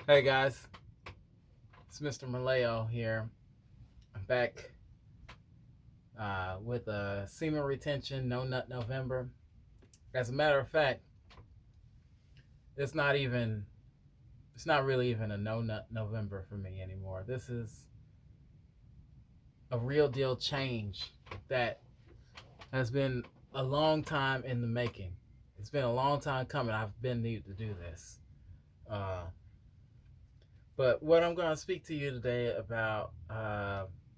Hey guys, it's Mr. Maleo here. I'm back with a semen retention no nut November. As a matter of fact, it's not even it's not really even a no nut November for me anymore. This is a real deal change that has been a long time in the making. It's been a long time coming. I've been needing to do this. Uh, but what I'm going to speak to you today about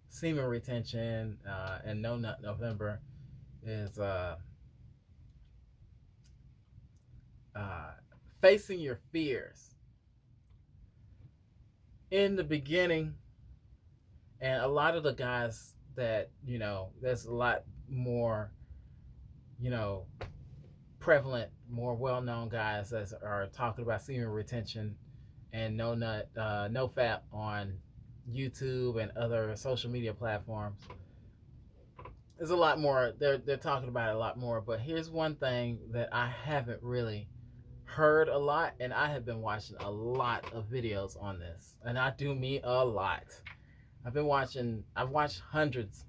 semen retention and no nut November is uh, facing your fears in the beginning. And a lot of the guys that, there's a lot more, you know, prevalent, more well known guys that are talking about semen retention and no nut, nofap on YouTube and other social media platforms. There's a lot more. They're talking about it a lot more. But here's one thing that I haven't really heard a lot, and I have been watching a lot of videos on this, and I do mean a lot. I've watched hundreds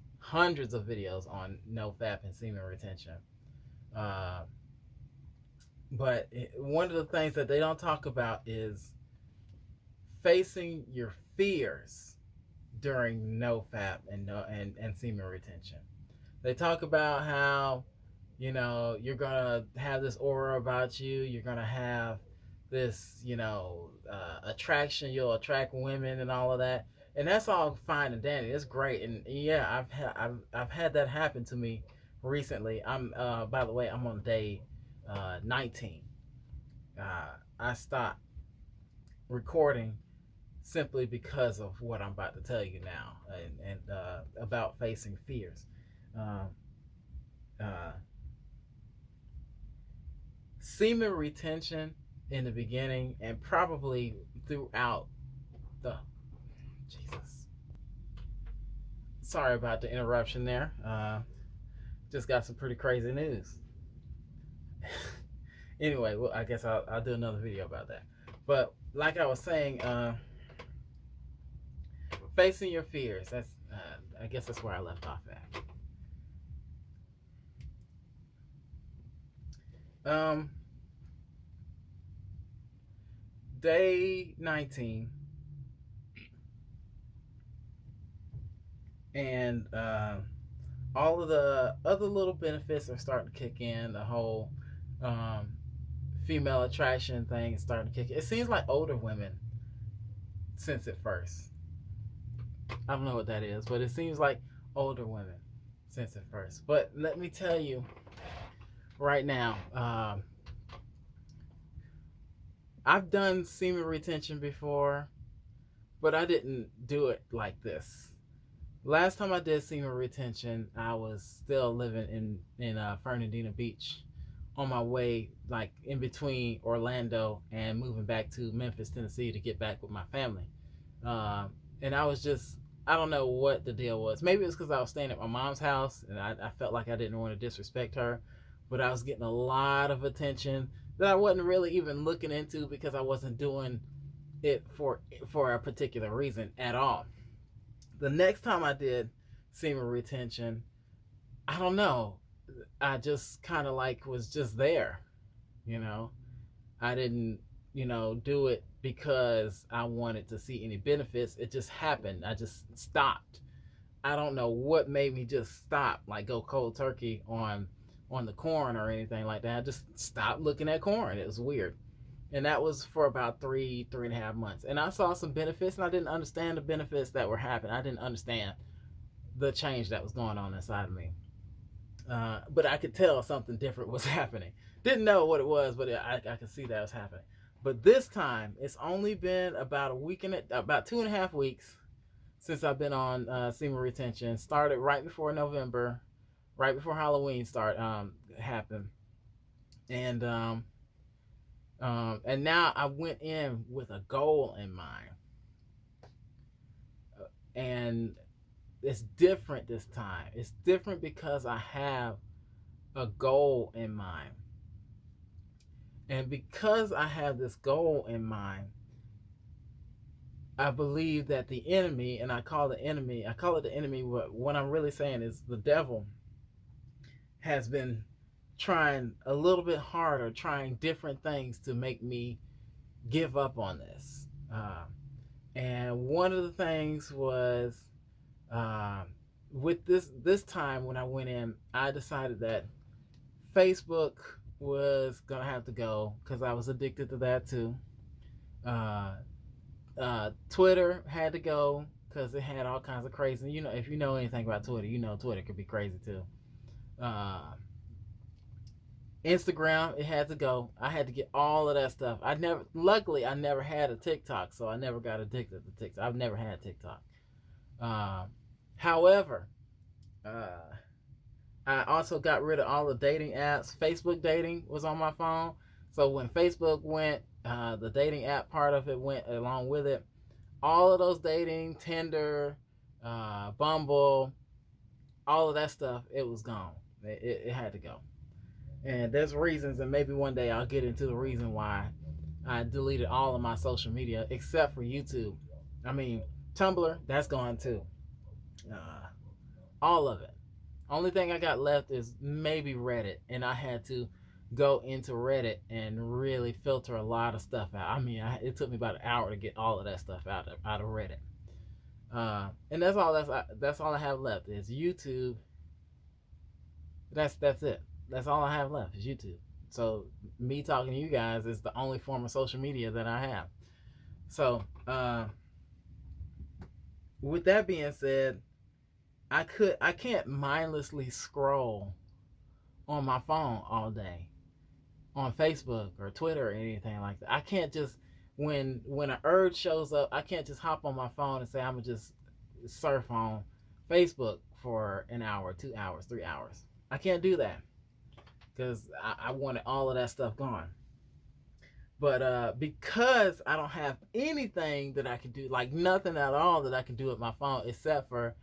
of videos on nofap and semen retention. Uh, but one of the things that they don't talk about is facing your fears during nofap and and semen retention. They talk about how you're gonna have this aura about you. You're gonna have this attraction. You'll attract women and all of that, and that's all fine and dandy. It's great, and yeah, I've had that happen to me recently. I'm by the way, I'm on day 19. I stopped recording simply because of what I'm about to tell you now, and about facing fears. Um, uh, Semen retention in the beginning and probably throughout the Jesus. Sorry about the interruption there. Just got some pretty crazy news. Anyway, well, I guess I'll do another video about that. But like I was saying, facing your fears. That's I guess that's where I left off at. Day 19, and all of the other little benefits are starting to kick in. The whole um, female attraction thing is starting to kick in. It seems like older women sense it first. I don't know what that is, but it seems like older women sense it first. But let me tell you right now, I've done semen retention before, but I didn't do it like this. Last time I did semen retention, I was still living in Fernandina Beach, on my way like in between Orlando and moving back to Memphis, Tennessee to get back with my family. And I don't know what the deal was. Maybe it was because I was staying at my mom's house and I felt like I didn't want to disrespect her, but I was getting a lot of attention that I wasn't really even looking into because I wasn't doing it for a particular reason at all. The next time I did semen retention, I don't know. I just kind of like was just there, you know. I didn't, do it because I wanted to see any benefits. It just happened. I just stopped. I don't know what made me just stop, like go cold turkey on the corn or anything like that. I just stopped looking at corn. It was weird. And that was for about three and a half months. And I saw some benefits, and I didn't understand the benefits that were happening. I didn't understand the change that was going on inside of me. But I could tell something different was happening. Didn't know what it was, but I could see that was happening. But this time, it's only been about a week and about 2.5 weeks since I've been on semen retention. Started right before November, right before Halloween happened, and and now I went in with a goal in mind, and it's different this time. It's different because I have a goal in mind. And because I have this goal in mind, I believe that the enemy, and I call it the enemy. What I'm really saying is the devil has been trying a little bit harder, trying different things to make me give up on this. And one of the things was uh, with this time when I went in, I decided that Facebook was gonna have to go because I was addicted to that too. Uh, Twitter had to go because it had all kinds of crazy. You know, if you know anything about Twitter, you know Twitter could be crazy too. Uh, Instagram, it had to go. I had to get all of that stuff. Luckily, I never had a TikTok, so I never got addicted to TikTok. I've never had TikTok. Uh, However, uh, I also got rid of all the dating apps. Facebook dating was on my phone, so when Facebook went, the dating app part of it went along with it. All of those dating, Tinder, Bumble, all of that stuff, it was gone. It had to go. And there's reasons, and maybe one day I'll get into the reason why I deleted all of my social media except for YouTube. I mean, Tumblr, that's gone too. Uh, all of it. Only thing I got left is maybe Reddit, and I had to go into Reddit and really filter a lot of stuff out. I mean, it took me about an hour to get all of that stuff out of Reddit. And that's all I have left is YouTube. That's it. That's all I have left is YouTube. So me talking to you guys is the only form of social media that I have. So with that being said, I can't mindlessly scroll on my phone all day on Facebook or Twitter or anything like that. I can't just when an urge shows up, I can't just hop on my phone and say I'm gonna just surf on Facebook for an hour, 2 hours, 3 hours. I can't do that because I wanted all of that stuff gone. But because I don't have anything that I can do, like nothing at all that I can do with my phone except for,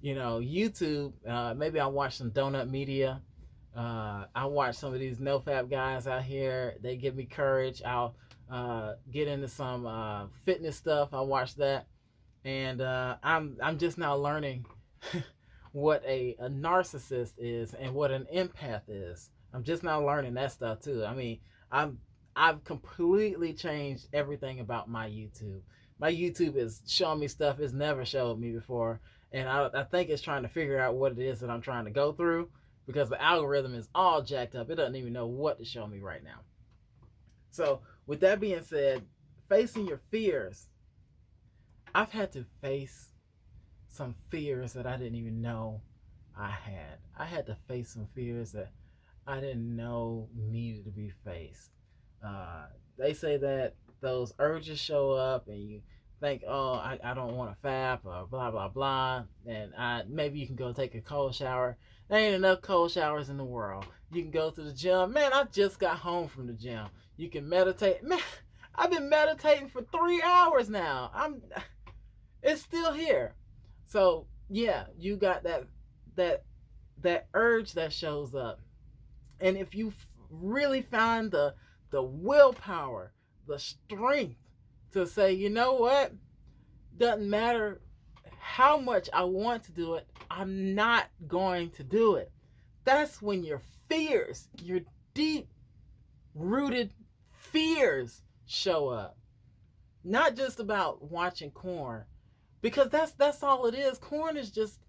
YouTube. Maybe I'll watch some Donut Media. I watch some of these nofap guys out here. They give me courage. I'll get into some fitness stuff. I watch that, and I'm just now learning what a narcissist is and what an empath is. I'm just now learning that stuff too. I mean, I've completely changed everything about my YouTube. My YouTube is showing me stuff it's never showed me before, and I think it's trying to figure out what it is that I'm trying to go through because the algorithm is all jacked up. It doesn't even know what to show me right now. So with that being said, facing your fears, I've had to face some fears that I didn't even know I had. I had to face some fears that I didn't know needed to be faced. They say that those urges show up and you think, oh, I don't want to fap or blah, blah, blah. And maybe you can go take a cold shower. There ain't enough cold showers in the world. You can go to the gym. Man, I just got home from the gym. You can meditate. Man, I've been meditating for 3 hours now. It's still here. So yeah, you got that urge that shows up. And if you really find the willpower, the strength to say, you know what, doesn't matter how much I want to do it, I'm not going to do it. That's when your fears, your deep rooted fears show up. Not just about watching corn, because that's all it is. Corn is just,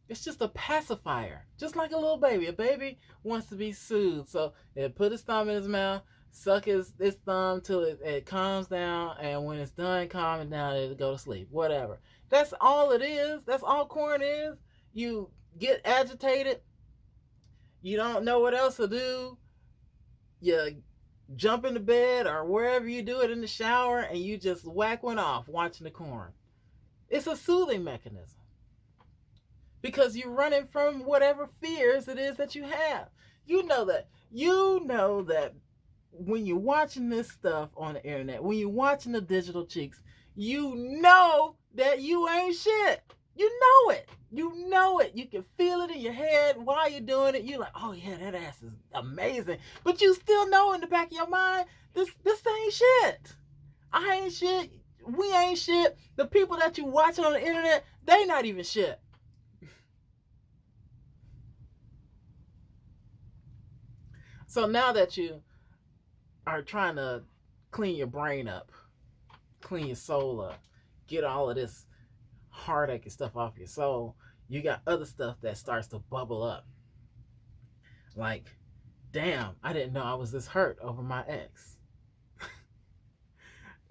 it's just a pacifier, just like a little baby. A baby wants to be soothed, so it put his thumb in his mouth, suck his thumb till it calms down, and when it's done calming down, it'll go to sleep. Whatever. That's all it is. That's all corn is. You get agitated. You don't know what else to do. You jump into bed or wherever you do it in the shower, and you just whack one off watching the corn. It's a soothing mechanism. Because you're running from whatever fears it is that you have. You know that when you're watching this stuff on the internet, when you're watching the digital cheeks, you know that you ain't shit. You know it. You know it. You can feel it in your head while you're doing it. You're like, oh yeah, that ass is amazing. But you still know in the back of your mind, this ain't shit. I ain't shit. We ain't shit. The people that you watch on the internet, they not even shit. So now that you are trying to clean your brain up, clean your soul up, get all of this heartache and stuff off your soul, you got other stuff that starts to bubble up. Like, damn, I didn't know I was this hurt over my ex.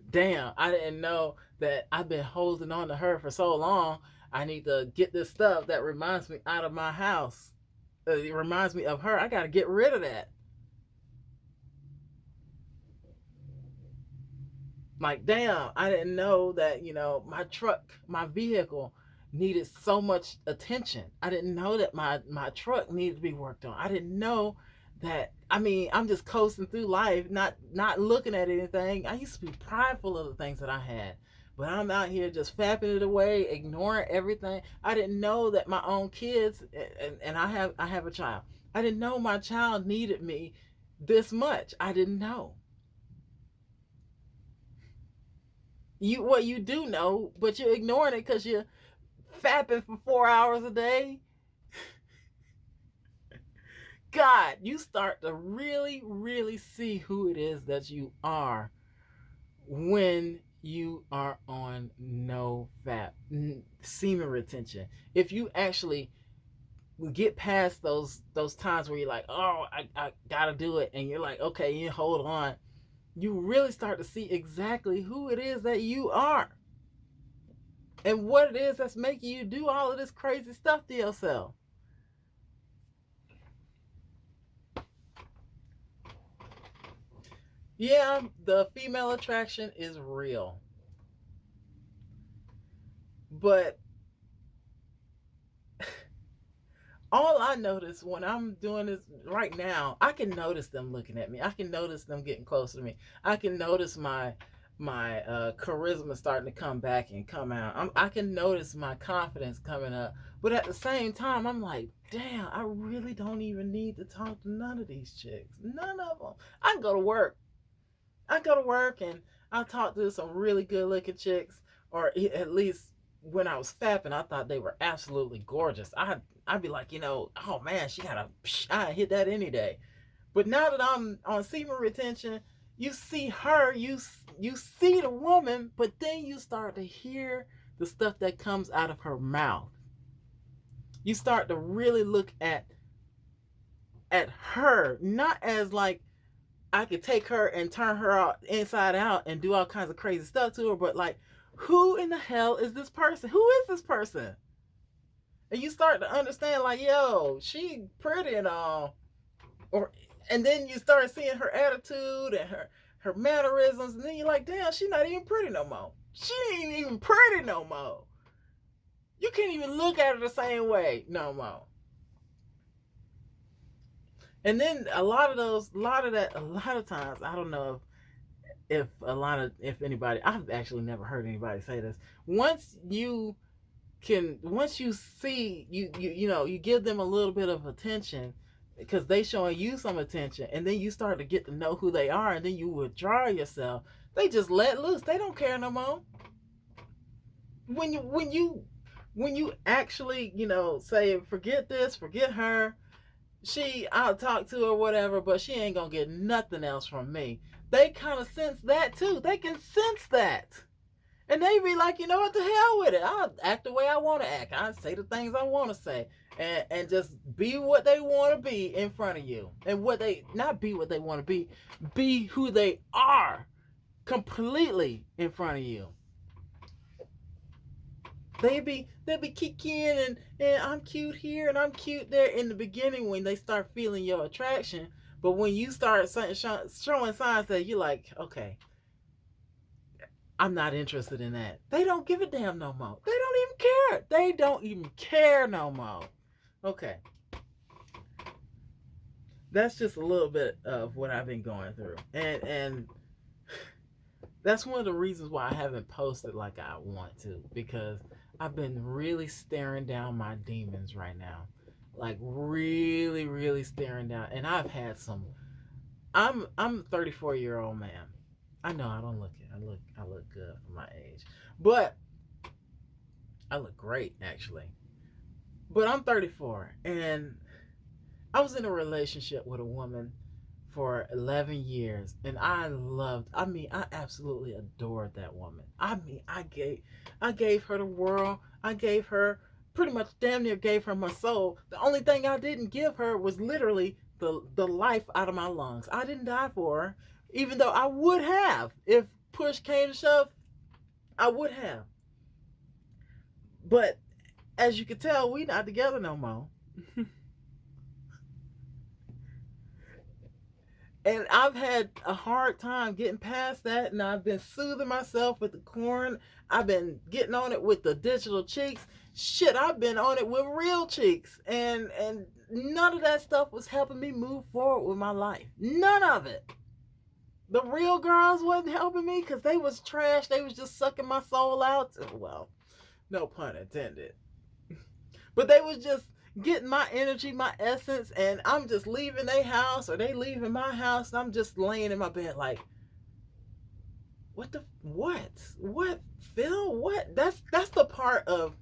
Damn, I didn't know that I've been holding on to her for so long. I need to get this stuff that reminds me out of my house. It reminds me of her. I got to get rid of that. Like, damn, I didn't know that, my truck, my vehicle needed so much attention. I didn't know that my truck needed to be worked on. I didn't know that. I mean, I'm just coasting through life, not looking at anything. I used to be prideful of the things that I had, but I'm out here just fapping it away, ignoring everything. I didn't know that my own kids, and I have a child. I didn't know my child needed me this much. I didn't know. You do know, but you're ignoring it because you're fapping for 4 hours a day. God, you start to really, really see who it is that you are when you are on no fap semen retention. If you actually get past those times where you're like, oh, I gotta do it, and you're like, okay, you hold on, you really start to see exactly who it is that you are and what it is that's making you do all of this crazy stuff to yourself. Yeah, the female attraction is real. But all I notice when I'm doing this right now, I can notice them looking at me. I can notice them getting closer to me. I can notice my charisma starting to come back and come out. I can notice my confidence coming up. But at the same time, I'm like, damn, I really don't even need to talk to none of these chicks. None of them. I can go to work. I go to work and I talk to some really good looking chicks, or at least when I was fapping, I thought they were absolutely gorgeous. I'd be like, oh man, she got a, I hit that any day. But now that I'm on semen retention, you see her, you see the woman, but then you start to hear the stuff that comes out of her mouth. You start to really look at her, not as like I could take her and turn her out inside out and do all kinds of crazy stuff to her, but like, who in the hell is this person? Who is this person? And you start to understand, like, yo, she pretty and all, or and then you start seeing her attitude and her mannerisms, and then you're like, damn, she's not even pretty no more. She ain't even pretty no more. You can't even look at her the same way no more. And then a lot of times, I don't know if anybody, I've actually never heard anybody say this. Once you see you give them a little bit of attention because they showing you some attention, and then you start to get to know who they are, and then you withdraw yourself. They just let loose. They don't care no more. When you actually say forget this, forget her, I'll talk to her, whatever, but she ain't gonna get nothing else from me. They kind of sense that too. They can sense that. And they be like, you know what, the hell with it. I'll act the way I want to act. I'll say the things I want to say. And just be what they want to be in front of you. And not be what they want to be who they are completely in front of you. They be kicking and I'm cute here and I'm cute there in the beginning when they start feeling your attraction. But when you start showing signs that you're like, okay, I'm not interested in that, they don't give a damn no more. They don't even care. They don't even care no more. Okay. That's just a little bit of what I've been going through. And that's one of the reasons why I haven't posted like I want to, because I've been really staring down my demons right now. Like really, really staring down. And I've had some I'm a 34-year-old man. I know I don't look it. I look good for my age, but I look great actually. But I'm 34, and I was in a relationship with a woman for 11 years, and I absolutely adored that woman. I gave her the world. I gave her pretty much damn near gave her my soul. The only thing I didn't give her was literally the life out of my lungs. I didn't die for her, even though I would have. If push came to shove, I would have. But as you can tell, we not together no more. And I've had a hard time getting past that, and I've been soothing myself with the corn. I've been getting on it with the digital cheeks. Shit, I've been on it with real cheeks, and none of that stuff was helping me move forward with my life. None of it. The real girls wasn't helping me because they was trash. They was just sucking my soul out. Well, no pun intended. But they was just getting my energy, my essence, and I'm just leaving their house or they leaving my house, and I'm just laying in my bed like, what, Phil? What? That's a part of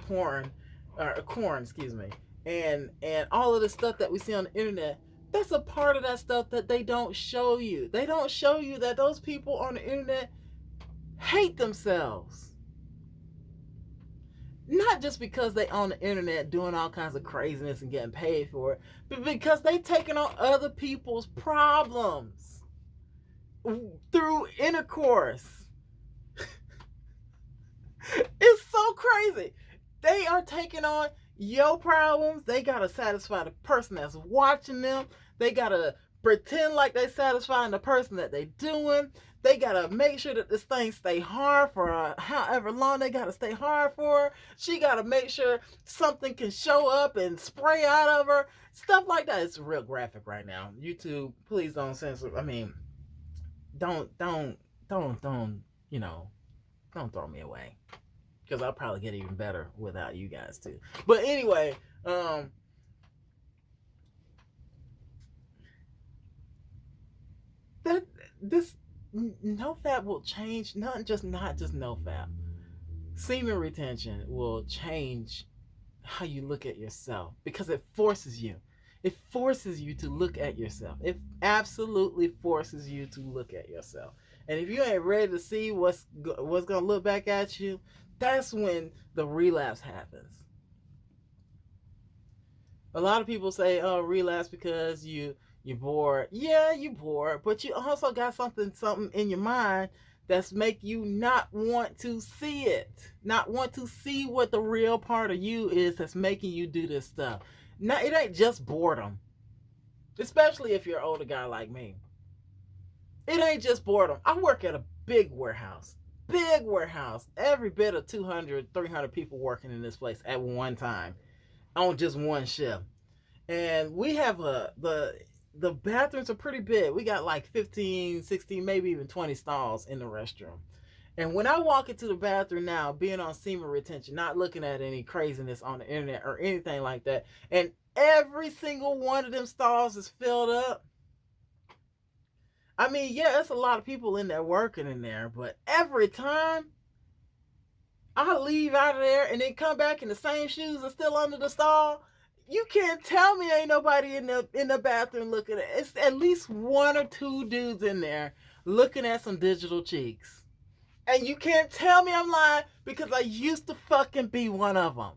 porn, or corn, excuse me, and all of the stuff that we see on the internet. That's a part of that stuff that they don't show you. They don't show you that those people on the internet hate themselves. Not just because they on the internet doing all kinds of craziness and getting paid for it, but because they taking on other people's problems through intercourse. It's so crazy. They are taking on your problems. They gotta satisfy the person that's watching them. They gotta pretend like they satisfying the person that they doing. They gotta make sure that this thing stay hard for however long they gotta stay hard for. She gotta make sure something can show up and spray out of her. Stuff like that. It's real graphic right now. YouTube, please don't censor. I mean, don't you know? Don't throw me away, because I'll probably get even better without you guys too. But anyway, that this nofap will change, not just nofap. Semen retention will change how you look at yourself, because it forces you. It forces you to look at yourself. It absolutely forces you to look at yourself. And if you ain't ready to see what's gonna look back at you, that's when the relapse happens. A lot of people say, "Oh, relapse because you're bored." Yeah, you bored, but you also got something in your mind that's make you not want to see it, not want to see what the real part of you is that's making you do this stuff. Now, it ain't just boredom, especially if you're an older guy like me. It ain't just boredom. I work at a big warehouse. Big warehouse. Every bit of 200, 300 people working in this place at one time on just one shift. And we have the bathrooms are pretty big. We got like 15, 16, maybe even 20 stalls in the restroom. And when I walk into the bathroom now, being on semen retention, not looking at any craziness on the internet or anything like that, and every single one of them stalls is filled up. I mean, yeah, it's a lot of people in there working in there, but every time I leave out of there and then come back in the same shoes and still under the stall, you can't tell me ain't nobody in the bathroom looking at it. It's at least one or two dudes in there looking at some digital cheeks. And you can't tell me I'm lying, because I used to fucking be one of them.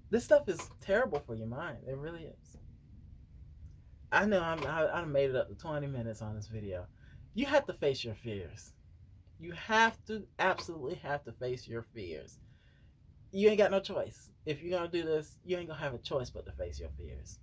This stuff is terrible for your mind. It really is. I know I made it up to 20 minutes on this video. You have to face your fears. You absolutely have to face your fears. You ain't got no choice. If you're going to do this, you ain't going to have a choice but to face your fears.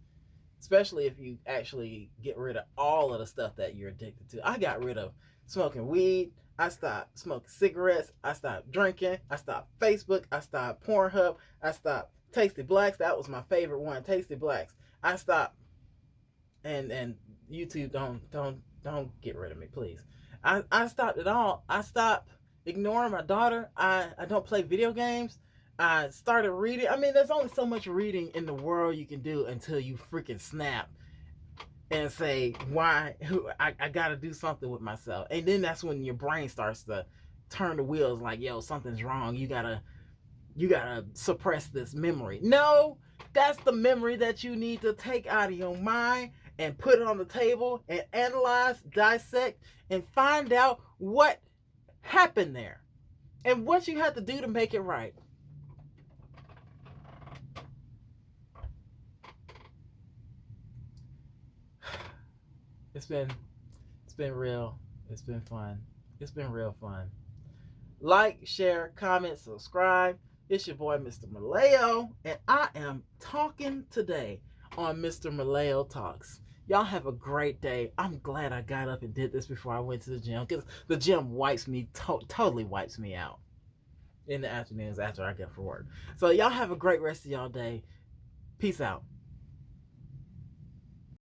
Especially if you actually get rid of all of the stuff that you're addicted to. I got rid of smoking weed. I stopped smoking cigarettes. I stopped drinking. I stopped Facebook. I stopped Pornhub. I stopped Tasty Blacks. That was my favorite one, Tasty Blacks. I stopped, and YouTube, don't get rid of me, please. I stopped it all. I stopped ignoring my daughter. I don't play video games. I started reading. I mean, there's only so much reading in the world you can do until you freaking snap and say, why? I got to do something with myself. And then that's when your brain starts to turn the wheels like, yo, something's wrong. You gotta suppress this memory. No, that's the memory that you need to take out of your mind and put it on the table and analyze, dissect, and find out what happened there and what you have to do to make it right. It's been it's been real. It's been fun. It's been real fun. Like, share, comment, subscribe. It's your boy, Mr. Maleo, and I am talking today on Mr. Maleo Talks. Y'all have a great day. I'm glad I got up and did this before I went to the gym because the gym wipes me, totally wipes me out in the afternoons after I get from work. So y'all have a great rest of y'all day. Peace out.